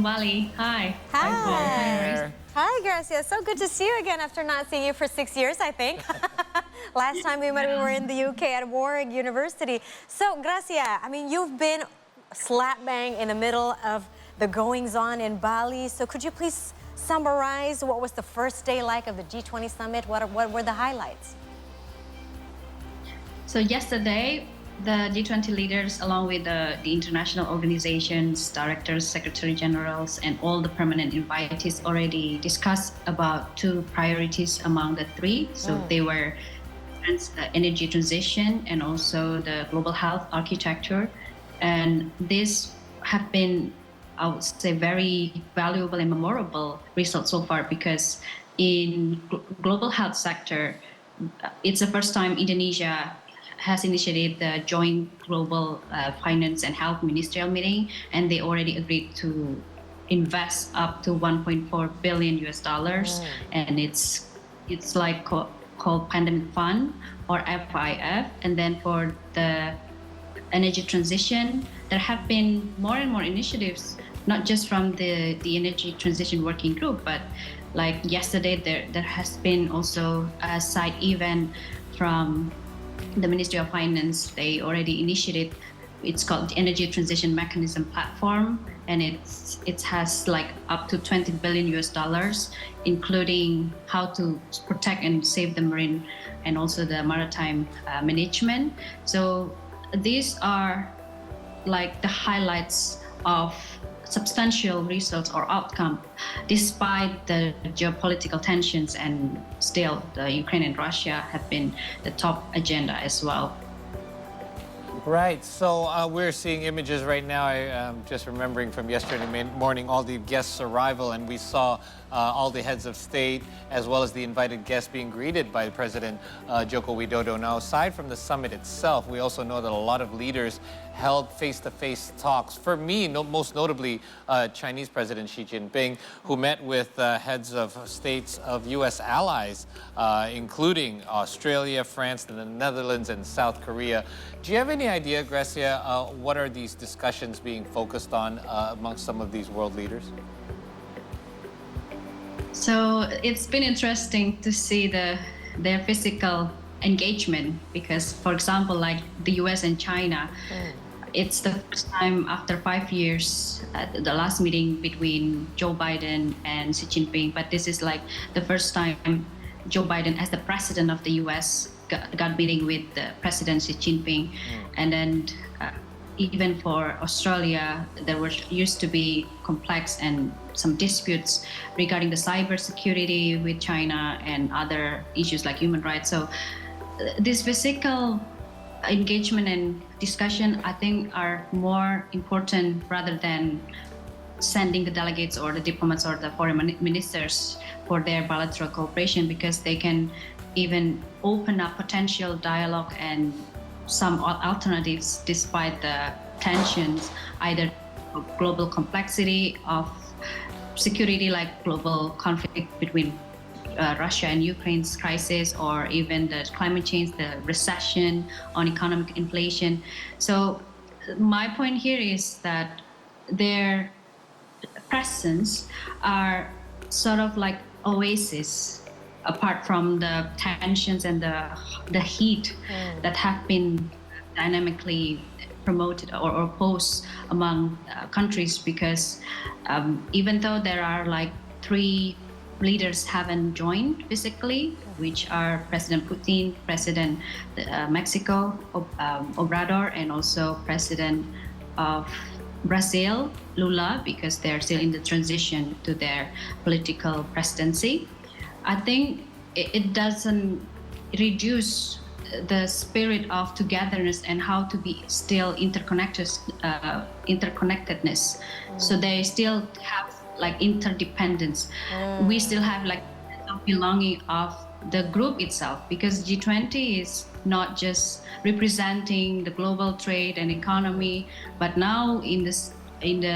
Bali. Hi. Paul. Hi. Hi, Gracia. So good to see you again after not seeing you for 6 years, I think. Last time we met, we were in the UK at Warwick University. So, Gracia, I mean, you've been slap bang in the middle of the goings-on in Bali. So could you please summarize what was the first day like of the G20 summit? What were the highlights? So yesterday, the G20 leaders, along with the international organizations, directors, secretary generals, and all the permanent invitees already discussed about two priorities among the three. So they were energy transition and also the global health architecture. And these have been, I would say, very valuable and memorable results so far, because in global health sector, it's the first time Indonesia has initiated the joint global finance and health ministerial meeting, and they already agreed to invest up to 1.4 billion US dollars, and it's like called Pandemic Fund or FIF. And then for the energy transition, there have been more and more initiatives, not just from the energy transition working group, but like yesterday there has been also a side event from the Ministry of Finance. They already initiated, it's called the Energy Transition Mechanism Platform, and it has like up to 20 billion US dollars, including how to protect and save the marine and also the maritime management. So these are like the highlights of substantial results or outcome, despite the geopolitical tensions, and still the Ukraine and Russia have been the top agenda as well. Right, so we're seeing images right now. I'm just remembering from yesterday morning all the guests' arrival, and we saw all the heads of state as well as the invited guests being greeted by President Joko Widodo. Now, aside from the summit itself, we also know that a lot of leaders held face-to-face talks. For me, most notably, Chinese President Xi Jinping, who met with heads of states of U.S. allies, including Australia, France, the Netherlands, and South Korea. Do you have any idea, Gracia, what are these discussions being focused on amongst some of these world leaders? So it's been interesting to see their physical engagement, because, for example, like the US and China, it's the first time after 5 years, the last meeting between Joe Biden and Xi Jinping, but this is like the first time Joe Biden, as the president of the US, got meeting with the President Xi Jinping. And then even for Australia, there used to be complex and some disputes regarding the cybersecurity with China and other issues like human rights. So this physical engagement and discussion, I think, are more important rather than sending the delegates or the diplomats or the foreign ministers for their bilateral cooperation, because they can even open up potential dialogue and some alternatives despite the tensions, either global complexity of security, like global conflict between Russia and Ukraine's crisis, or even the climate change, the recession, on economic inflation. So my point here is that their presence are sort of like oasis, apart from the tensions and the heat that have been dynamically promoted or opposed among countries, because even though there are like 3 leaders haven't joined physically, which are President Putin, President Mexico, Obrador, and also President of Brazil, Lula, because they're still in the transition to their political presidency. I think it doesn't reduce the spirit of togetherness and how to be still interconnectedness. So they still have like interdependence. We still have like belonging of the group itself, because G20 is not just representing the global trade and economy, but now in the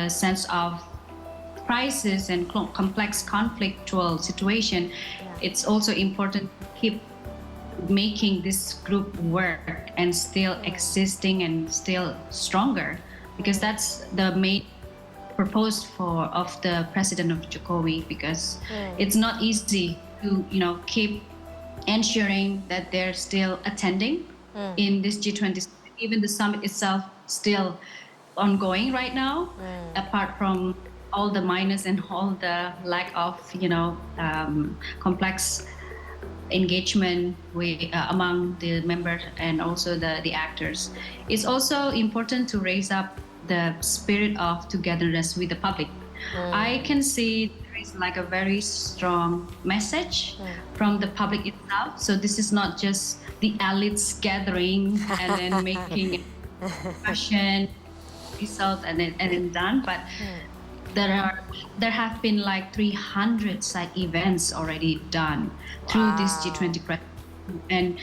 sense of crisis and complex conflictual situation, it's also important to keep making this group work and still existing and still stronger, because that's the main proposed of the president of Jokowi, because it's not easy to keep ensuring that they're still attending in this G20. Even the summit itself still ongoing right now, apart from all the minus and all the lack of complex engagement among the members and also the actors. It's also important to raise up the spirit of togetherness with the public. I can see there is like a very strong message from the public itself. So this is not just the elites gathering and then making question result and then done, but there have been like 300 side events already done through this G20 press, and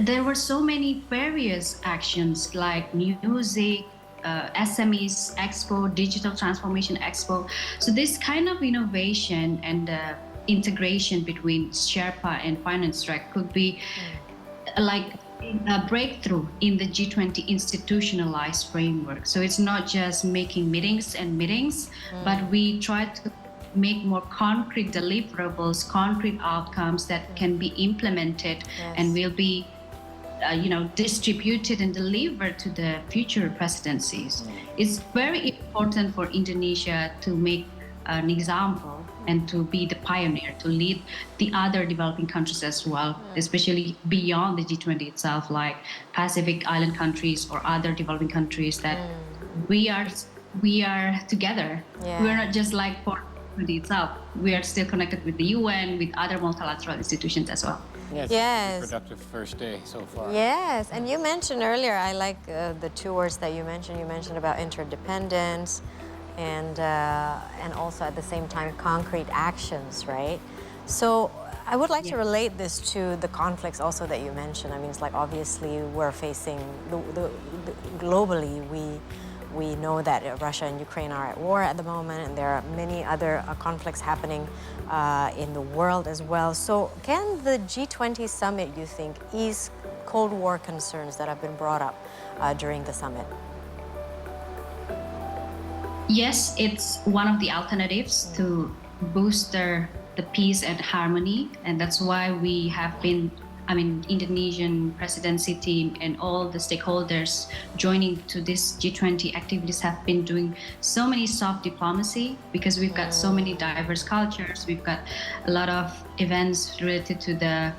there were so many various actions like music, SMEs Expo, Digital Transformation Expo. So this kind of innovation and integration between Sherpa and Finance Track could be like a breakthrough in the G20 institutionalized framework. So it's not just making meetings, but we try to make more concrete deliverables, concrete outcomes that can be implemented and will be distributed and delivered to the future presidencies. It's very important for Indonesia to make an example and to be the pioneer, to lead the other developing countries as well, especially beyond the G20 itself, like Pacific Island countries or other developing countries, that we are together. We're not just like for the itself. We are still connected with the UN, with other multilateral institutions as well. Yes. Productive first day so far. Yes, and you mentioned earlier, I like the two words that you mentioned. You mentioned about interdependence and also at the same time concrete actions, right? So I would like to relate this to the conflicts also that you mentioned. I mean, it's like obviously we're facing globally. We know that Russia and Ukraine are at war at the moment, and there are many other conflicts happening in the world as well. So can the G20 summit, you think, ease Cold War concerns that have been brought up during the summit? Yes, it's one of the alternatives to boost the peace and harmony, and that's why we have been, Indonesian presidency team and all the stakeholders joining to this G20 activities have been doing so many soft diplomacy, because we've got so many diverse cultures. We've got a lot of events related to the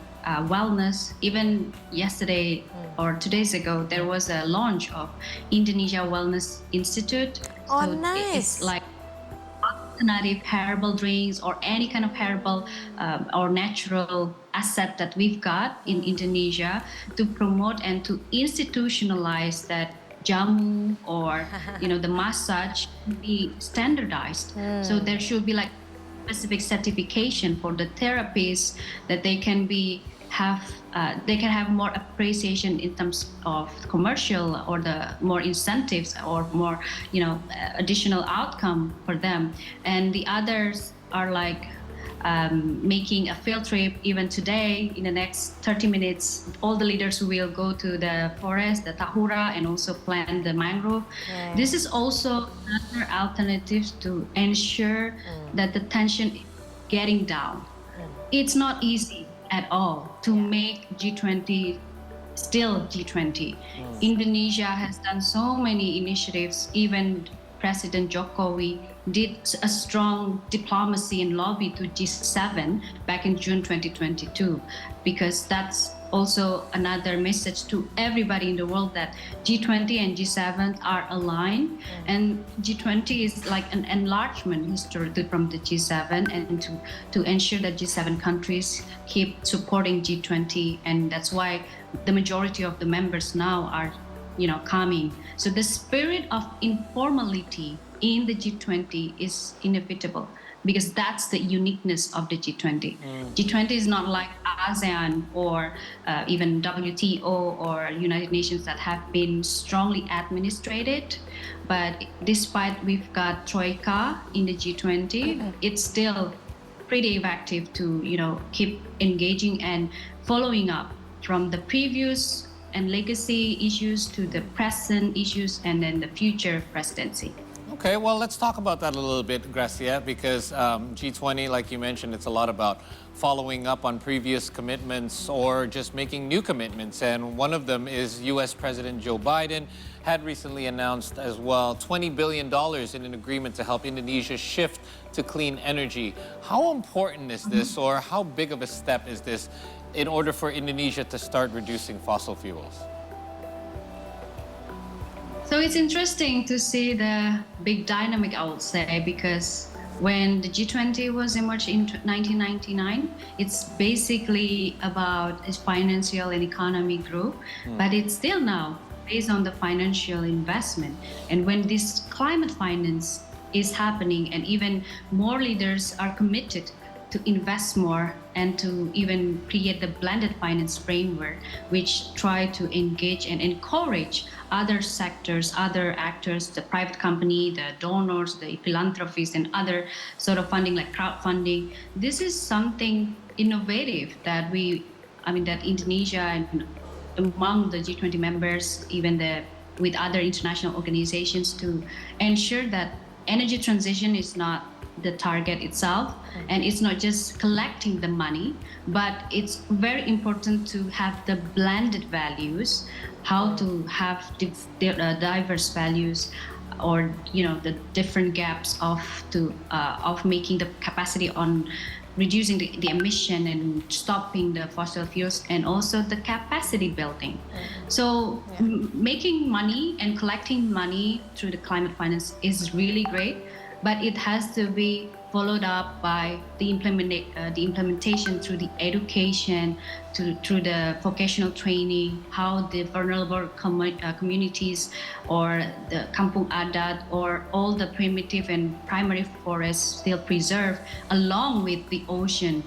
wellness. Even yesterday or 2 days ago, there was a launch of Indonesia Wellness Institute. Oh, so nice. It's like alternative herbal drinks or any kind of herbal or natural asset that we've got in Indonesia to promote and to institutionalize that jamu or the massage be standardized. So there should be like specific certification for the therapists, that they can have more appreciation in terms of commercial or the more incentives or more additional outcome for them. And the others are like making a field trip. Even today, in the next 30 minutes, all the leaders will go to the forest, the Tahura, and also plant the mangrove. This is also another alternative to ensure that the tension is getting down. It's not easy at all to make G20 still G20. Indonesia has done so many initiatives. Even President Jokowi did a strong diplomacy and lobby to G7 back in June 2022, because that's also another message to everybody in the world that G20 and G7 are aligned, and G20 is like an enlargement historically from the G7, and to ensure that G7 countries keep supporting G20, and that's why the majority of the members now are coming. So the spirit of informality in the G20 is inevitable, because that's the uniqueness of the G20. G20 is not like ASEAN or even WTO or United Nations that have been strongly administrated. But despite we've got Troika in the G20, it's still pretty effective to keep engaging and following up from the previous and legacy issues to the present issues and then the future presidency. Okay, well, let's talk about that a little bit, Gracia, because G20, like you mentioned, it's a lot about following up on previous commitments or just making new commitments. And one of them is U.S. President Joe Biden had recently announced as well $20 billion in an agreement to help Indonesia shift to clean energy. How important is this, or how big of a step is this in order for Indonesia to start reducing fossil fuels? So it's interesting to see the big dynamic, I would say, because when the G20 was emerged in 1999, it's basically about its financial and economic group, but it's still now based on the financial investment. And when this climate finance is happening and even more leaders are committed to invest more and to even create the blended finance framework, which try to engage and encourage other sectors, other actors, the private company, the donors, the philanthropists, and other sort of funding like crowdfunding. This is something innovative that that Indonesia and among the G20 members, even with other international organizations, to ensure that energy transition is not the target itself, and it's not just collecting the money, but it's very important to have the blended values, how to have diverse values, or the different gaps of making the capacity on reducing the emission and stopping the fossil fuels, and also the capacity building. So making money and collecting money through the climate finance is really great, but it has to be followed up by the implementation through the education, through the vocational training, how the vulnerable communities or the kampung adat or all the primitive and primary forests still preserved, along with the ocean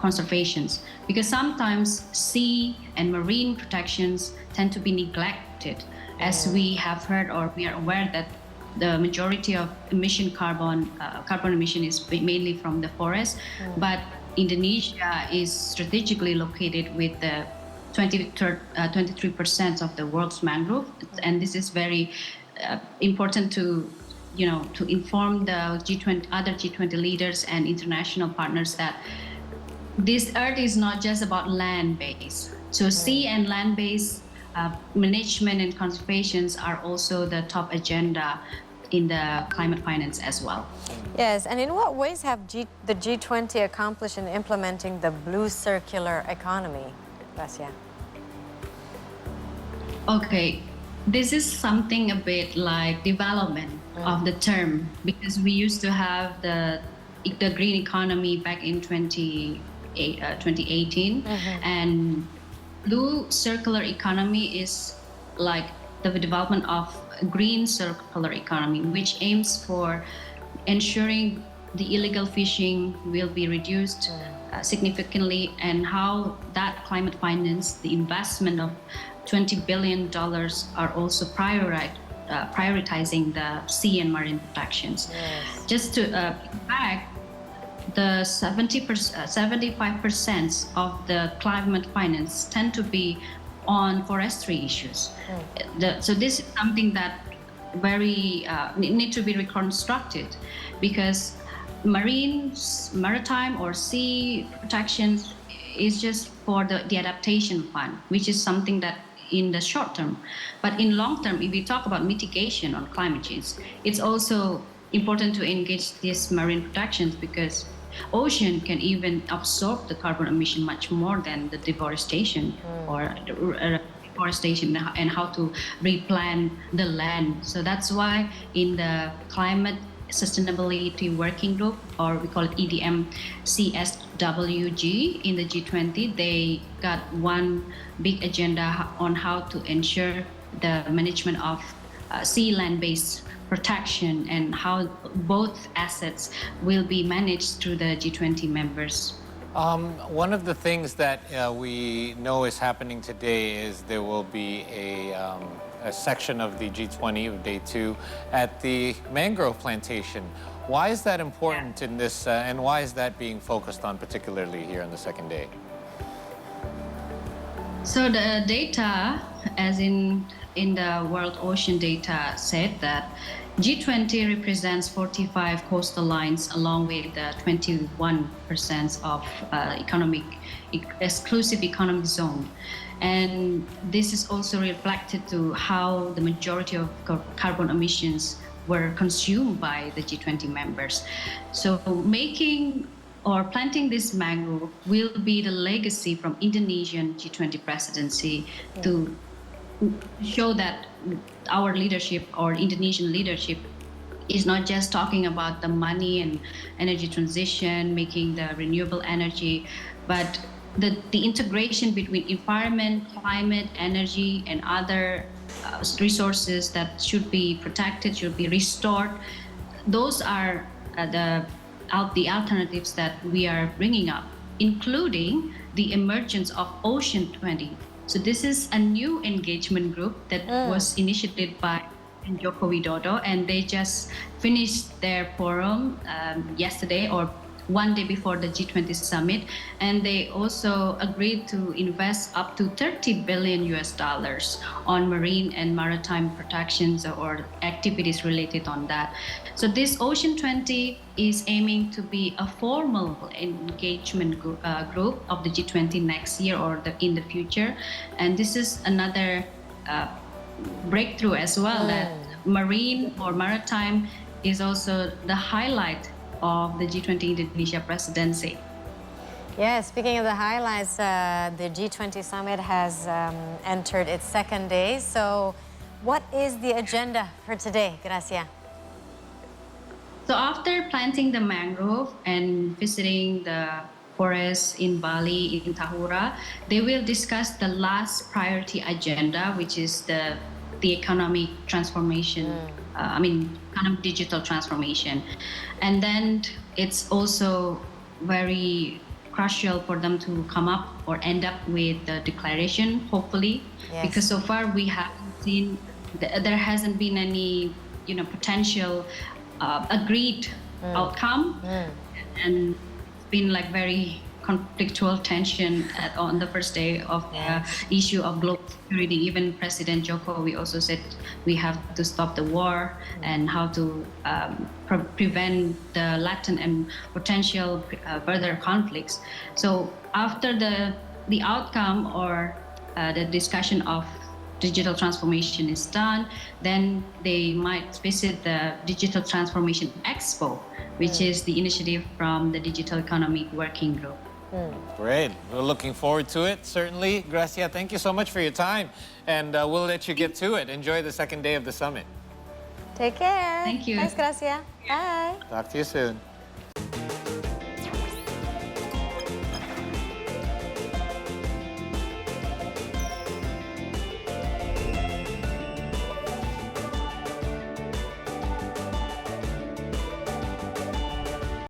conservations. Because sometimes sea and marine protections tend to be neglected, as we have heard or we are aware that the majority of carbon emission is mainly from the forest, but Indonesia is strategically located with the 23% of the world's mangrove, and this is very important to inform the G20, other G20 leaders and international partners that this earth is not just about land base. So sea and land based management and conservations are also the top agenda in the climate finance as well. Yes, and in what ways have the G20 accomplished in implementing the blue circular economy, Gracia? Okay, this is something a bit like development of the term, because we used to have the green economy back in 2018, and blue circular economy is like the development of green circular economy, which aims for ensuring the illegal fishing will be reduced significantly, and how that climate finance, the investment of $20 billion are also prioritizing the sea and marine protections. Yes. Just to back, the 75% of the climate finance tend to be on forestry issues. So this is something that very need to be reconstructed, because maritime or sea protections is just for the adaptation fund, which is something that in the short term. But in long term, if we talk about mitigation on climate change, it's also important to engage these marine protections, because ocean can even absorb the carbon emission much more than the deforestation or deforestation, and how to replant the land. So that's why in the climate sustainability working group, or we call it EDM CSWG in the G20, they got one big agenda on how to ensure the management of sea land-based protection, and how both assets will be managed through the G20 members. One of the things that we know is happening today is there will be a section of the G20 of Day 2 at the mangrove plantation. Why is that important in this, and why is that being focused on particularly here on the second day? So the data, as in the World Ocean data, said that G20 represents 45 coastal lines, along with 21% of exclusive economic zone. And this is also reflected to how the majority of carbon emissions were consumed by the G20 members. So making or planting this mangrove will be the legacy from Indonesian G20 presidency to show that our leadership or Indonesian leadership is not just talking about the money and energy transition, making the renewable energy, but the integration between environment, climate, energy, and other resources that should be protected, should be restored. Those are the alternatives that we are bringing up, including the emergence of Ocean 20. So this is a new engagement group that was initiated by Joko Widodo, and they just finished their forum yesterday or one day before the G20 summit, and they also agreed to invest up to $30 billion on marine and maritime protections or activities related on that. So this Ocean 20 is aiming to be a formal engagement group of the G20 next year or in the future, and this is another breakthrough as well, that marine or maritime is also the highlight of the G20 Indonesia presidency. Yeah, speaking of the highlights, the G20 summit has entered its second day. So what is the agenda for today, Gracia? So after planting the mangrove and visiting the forests in Bali, in Tahura, they will discuss the last priority agenda, which is the economic transformation, economic digital transformation. And then it's also very crucial for them to come up or end up with the declaration, hopefully, because so far we haven't seen, there hasn't been any, potential agreed outcome. And it's been like very conflictual tension on the first day of the issue of global security. Even President Joko, we also said we have to stop the war and how to prevent the latent and potential further conflicts. So after the outcome or the discussion of digital transformation is done, then they might visit the Digital Transformation Expo, which is the initiative from the Digital Economic Working Group. Great. We're looking forward to it, certainly. Gracia, thank you so much for your time, and we'll let you get to it. Enjoy the second day of the summit. Take care. Thank you. Thanks, Gracia. Bye. Talk to you soon.